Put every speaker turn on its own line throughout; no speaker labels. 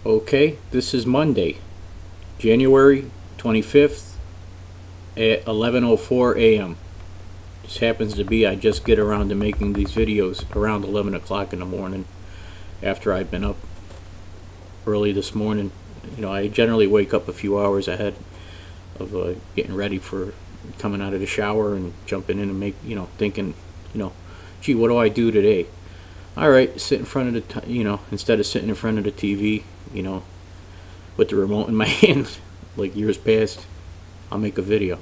Okay, this is Monday, January 25th at 11:04 a.m. Just happens to be I just get around to making these videos around 11 o'clock in the morning after I've been up early this morning. I generally wake up a few hours ahead of getting ready for coming out of the shower and jumping in and thinking, gee, what do I do today? All right, sit in front of the, instead of sitting in front of the TV, with the remote in my hand, like years past, I'll make a video.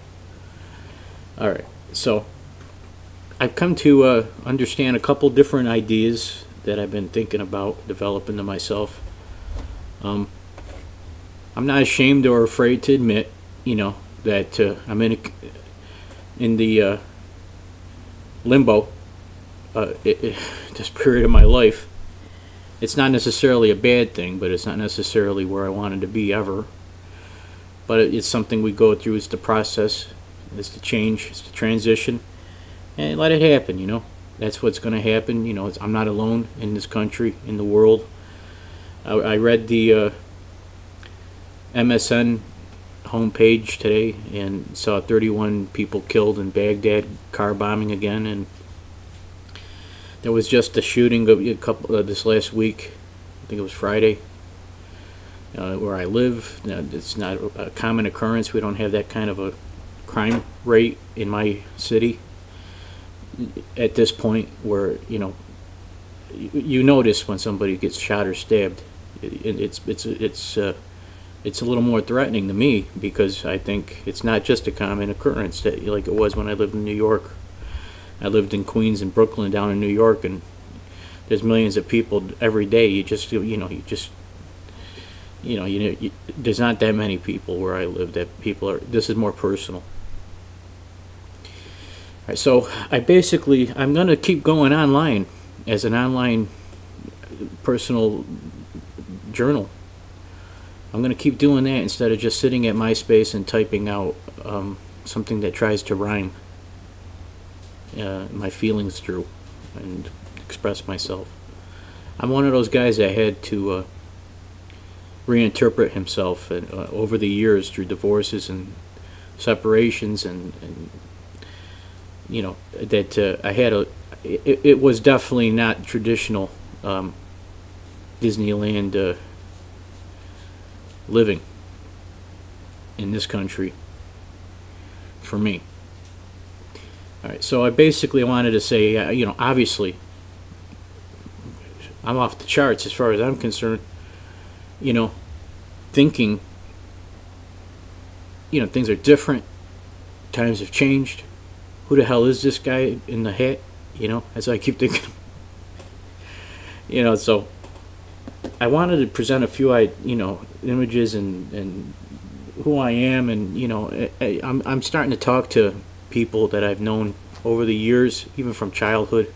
All right, so I've come to understand a couple different ideas that I've been thinking about developing to myself. I'm not ashamed or afraid to admit, that I'm in the limbo this period of my life. It's not necessarily a bad thing, but it's not necessarily where I wanted to be ever. But it's something we go through. It's the process. It's the change. It's the transition. And let it happen, That's what's going to happen. I'm not alone in this country, in the world. I read the MSN homepage today and saw 31 people killed in Baghdad, car bombing again, and there was just a shooting this last week. I think it was Friday, where I live. It's not a common occurrence. We don't have that kind of a crime rate in my city at this point, where you notice when somebody gets shot or stabbed. It's a little more threatening to me, because I think it's not just a common occurrence like it was when I lived in New York. I lived in Queens and Brooklyn down in New York, and there's millions of people every day. There's not that many people where I live that people are. This is more personal. All right, so I'm going to keep going online as an online personal journal. I'm going to keep doing that instead of just sitting at MySpace and typing out something that tries to rhyme my feelings through and express myself. I'm one of those guys that had to reinterpret himself over the years through divorces and separations, and that I had it was definitely not traditional Disneyland living in this country for me. All right, so I basically wanted to say, obviously, I'm off the charts as far as I'm concerned. Thinking, things are different. Times have changed. Who the hell is this guy in the hat? As I keep thinking. So I wanted to present a few, images and who I am, and I'm starting to talk to people that I've known over the years, even from childhood,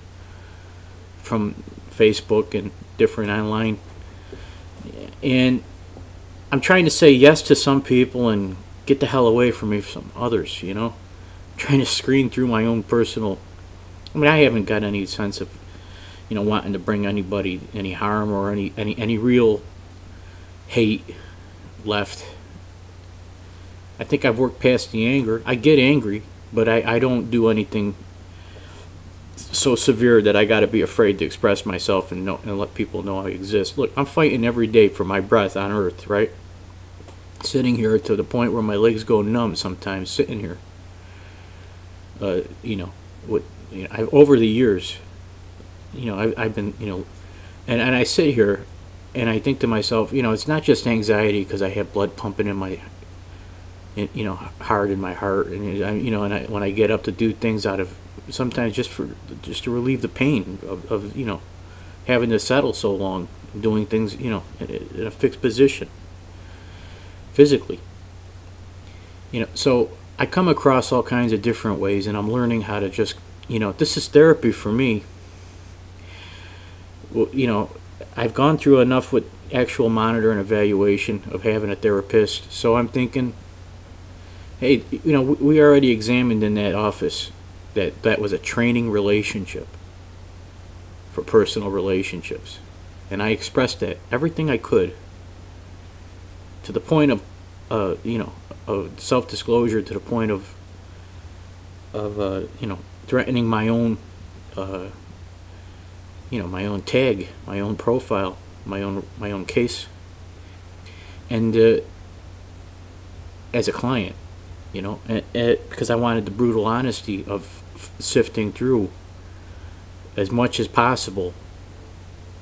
from Facebook and different online, and I'm trying to say yes to some people and get the hell away from me from others. Trying to screen through my own personal. I haven't got any sense of wanting to bring anybody any harm or any real hate left. I think I've worked past the anger. I get angry, but I don't do anything so severe that I got to be afraid to express myself and let people know I exist. Look, I'm fighting every day for my breath on earth, right? Sitting here to the point where my legs go numb sometimes, sitting here. Over the years, I've been, and I sit here and I think to myself, it's not just anxiety because I have blood pumping in my hard in my heart, and when I get up to do things out of sometimes just to relieve the pain of having to settle so long, doing things in a fixed position physically. So I come across all kinds of different ways, and I'm learning how to just this is therapy for me. Well, I've gone through enough with actual monitor and evaluation of having a therapist, so I'm thinking, hey, we already examined in that office that was a training relationship for personal relationships, and I expressed that everything I could to the point of of self-disclosure, to the point of threatening my own my own tag, my own profile, my own case, and as a client, because I wanted the brutal honesty of sifting through as much as possible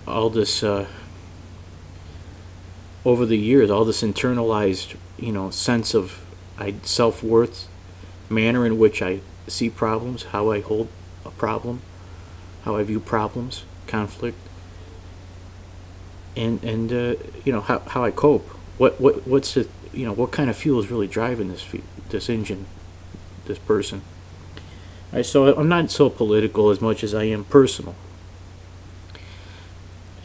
all this over the years, all this internalized sense of self-worth, manner in which I see problems, how I hold a problem, how I view problems, conflict, and how I cope. What's the what kind of fuel is really driving this engine, this person. All right, so I'm not so political as much as I am personal,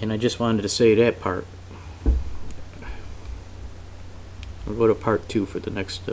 and I just wanted to say that part. I'll go to part 2 for the next